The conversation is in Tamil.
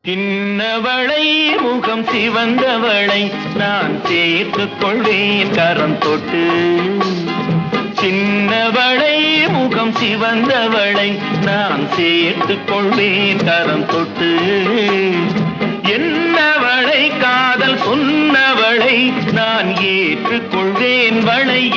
சின்னவளை முகம் சிவந்தவளை நான் சேர்த்துக் கொள்வேன் கரம் தொட்டு. சின்னவளை முகம் சிவந்தவளை நான் சேர்த்துக் கொள்வேன் கரம் தொட்டு. என்னவளை காதல் சொன்னவளை நான் ஏற்றுக்கொள்வேன் வளை